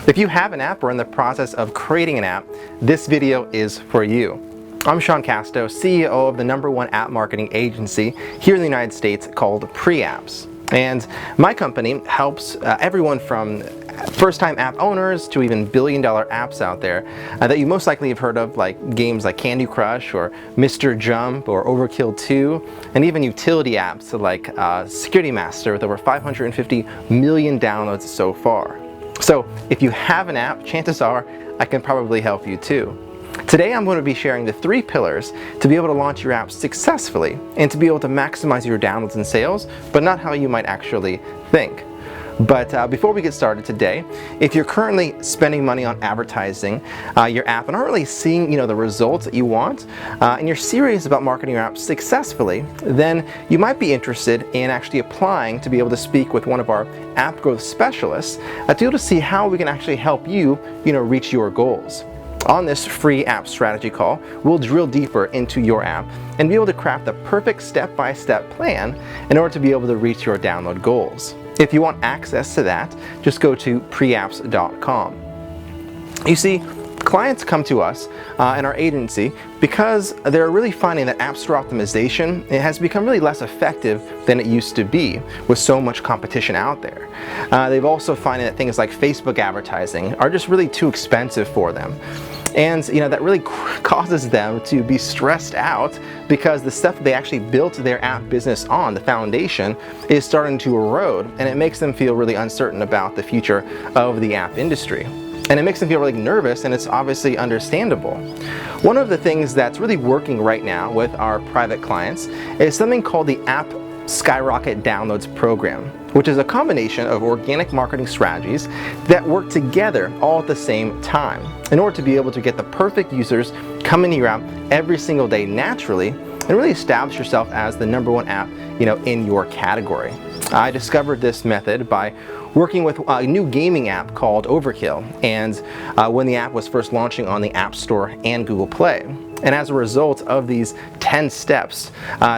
If you have an app or in the process of creating an app, this video is for you. I'm Sean Casto, CEO of the #1 app marketing agency here in the United States called Preapps. And my company helps everyone from first-time app owners to even billion-dollar apps out there that you most likely have heard of, like games like Candy Crush or Mr. Jump or Overkill 2, and even utility apps like Security Master with over 550 million downloads so far. So if you have an app, chances are I can probably help you too. Today I'm going to be sharing the 3 pillars to be able to launch your app successfully and to be able to maximize your downloads and sales, but not how you might actually think. But before we get started today, if you're currently spending money on advertising your app and aren't really seeing the results that you want, and you're serious about marketing your app successfully, then you might be interested in actually applying to be able to speak with one of our app growth specialists to be able to see how we can actually help you, reach your goals. On this free app strategy call, we'll drill deeper into your app and be able to craft the perfect step-by-step plan in order to be able to reach your download goals. If you want access to that, just go to preapps.com. You see, clients come to us in our agency because they're really finding that App Store optimization has become really less effective than it used to be with so much competition out there. They've also finding that things like Facebook advertising are just really too expensive for them. And that really causes them to be stressed out because the stuff they actually built their app business on, the foundation, is starting to erode, and it makes them feel really uncertain about the future of the app industry. And it makes them feel really nervous, and it's obviously understandable. One of the things that's really working right now with our private clients is something called the App Skyrocket Downloads Program, which is a combination of organic marketing strategies that work together all at the same time in order to be able to get the perfect users coming to your app every single day naturally and really establish yourself as the #1 app in your category. I discovered this method by working with a new gaming app called Overkill, and when the app was first launching on the App Store and Google Play. And as a result of these 10 steps,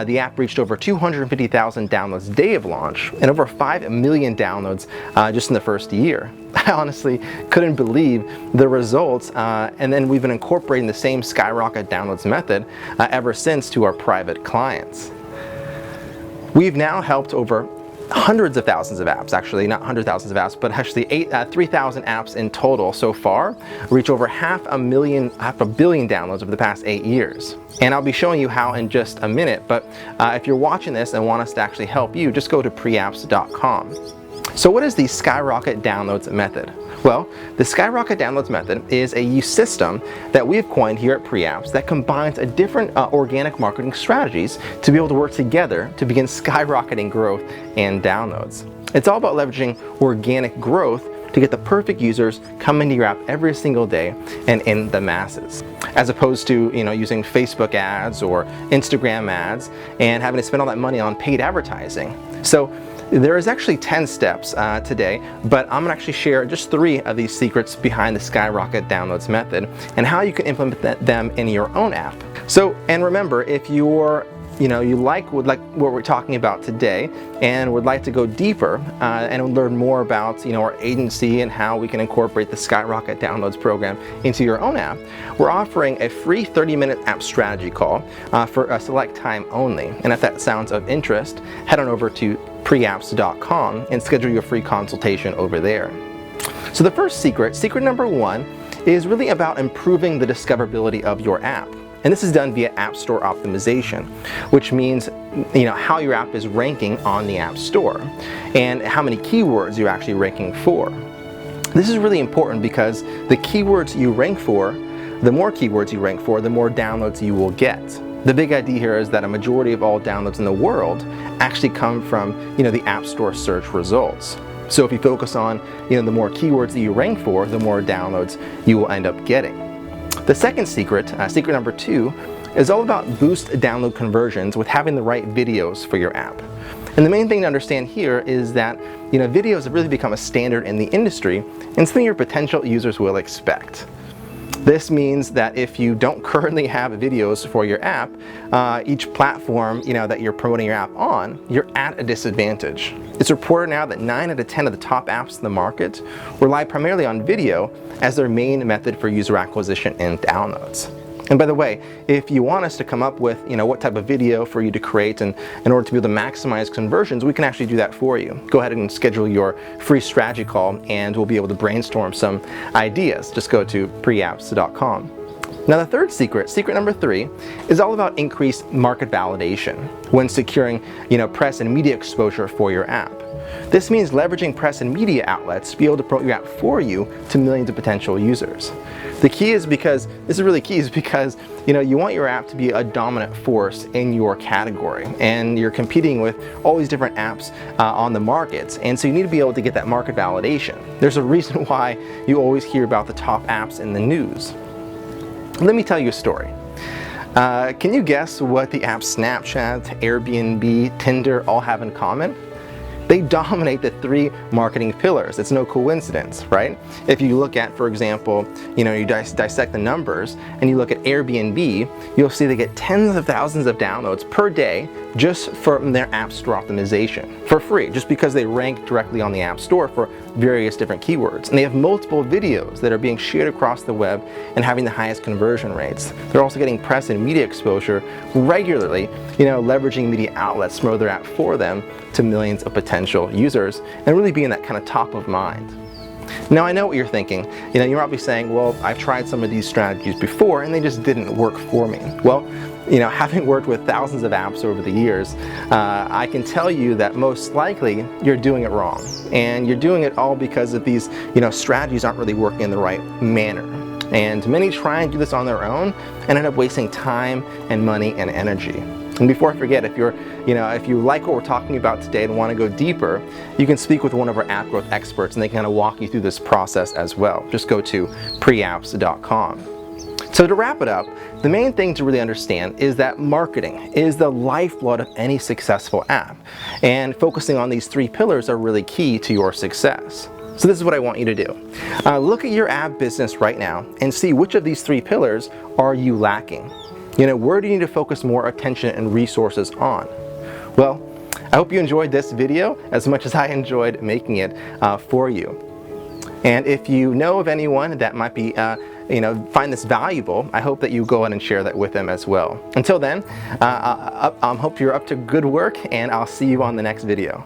the app reached over 250,000 downloads day of launch and over 5 million downloads just in the first year. I honestly couldn't believe the results, and then we've been incorporating the same Skyrocket Downloads method ever since to our private clients. We've now helped over hundreds of thousands of apps, actually not hundred thousands of apps, but actually 3,000 apps in total so far, reach over half a billion downloads over the past 8 years. And I'll be showing you how in just a minute, but if you're watching this and want us to actually help you, just go to preapps.com. So what is the Skyrocket Downloads method? Well, the Skyrocket Downloads method is a system that we've coined here at Preapps that combines different organic marketing strategies to be able to work together to begin skyrocketing growth and downloads. It's all about leveraging organic growth to get the perfect users coming to your app every single day and in the masses, as opposed to using Facebook ads or Instagram ads and having to spend all that money on paid advertising. So there is actually 10 steps today, but I'm going to actually share just 3 of these secrets behind the Skyrocket Downloads method and how you can implement them in your own app. So, and remember, if you're you would like what we're talking about today and would like to go deeper and learn more about our agency and how we can incorporate the Skyrocket Downloads program into your own app, we're offering a free 30-minute app strategy call for a select time only. And if that sounds of interest, head on over to preapps.com and schedule your free consultation over there. So the first secret #1, is really about improving the discoverability of your app. And this is done via App Store optimization, which means how your app is ranking on the App Store and how many keywords you're actually ranking for. This is really important because the keywords you rank for, the more keywords you rank for, the more downloads you will get. The big idea here is that a majority of all downloads in the world actually come from the App Store search results. So if you focus on the more keywords that you rank for, the more downloads you will end up getting. The second secret, secret #2, is all about boost download conversions with having the right videos for your app. And the main thing to understand here is that videos have really become a standard in the industry and something your potential users will expect. This means that if you don't currently have videos for your app, each platform that you're promoting your app on, you're at a disadvantage. It's reported now that 9 out of 10 of the top apps in the market rely primarily on video as their main method for user acquisition and downloads. And by the way, if you want us to come up with what type of video for you to create and in order to be able to maximize conversions, we can actually do that for you. Go ahead and schedule your free strategy call and we'll be able to brainstorm some ideas. Just go to preapps.com. Now the third secret number 3, is all about increased market validation when securing press and media exposure for your app. This means leveraging press and media outlets to be able to promote your app for you to millions of potential users. The key is because you want your app to be a dominant force in your category, and you're competing with all these different apps on the market, and so you need to be able to get that market validation. There's a reason why you always hear about the top apps in the news. Let me tell you a story. Can you guess what the apps Snapchat, Airbnb, Tinder all have in common? They dominate the 3 marketing pillars. It's no coincidence, right? If you look at, for example, you dissect the numbers and you look at Airbnb, you'll see they get tens of thousands of downloads per day just from their App Store optimization for free, just because they rank directly on the App Store for various different keywords. And they have multiple videos that are being shared across the web and having the highest conversion rates. They're also getting press and media exposure regularly, leveraging media outlets to promote their app for them to millions of potential users and really being that kind of top of mind. Now I know what you're thinking. You're probably saying, well, I've tried some of these strategies before and they just didn't work for me. Well, having worked with thousands of apps over the years, I can tell you that most likely you're doing it wrong. And you're doing it all because of these, strategies aren't really working in the right manner. And many try and do this on their own and end up wasting time and money and energy. And before I forget, if you like what we're talking about today and want to go deeper, you can speak with one of our app growth experts and they can kind of walk you through this process as well. Just go to preapps.com. So to wrap it up, the main thing to really understand is that marketing is the lifeblood of any successful app. And focusing on these 3 pillars are really key to your success. So this is what I want you to do. Look at your app business right now and see which of these 3 pillars are you lacking. Where do you need to focus more attention and resources on? Well, I hope you enjoyed this video as much as I enjoyed making it for you. And if you know of anyone that might be, find this valuable, I hope that you go ahead and share that with them as well. Until then, I hope you're up to good work and I'll see you on the next video.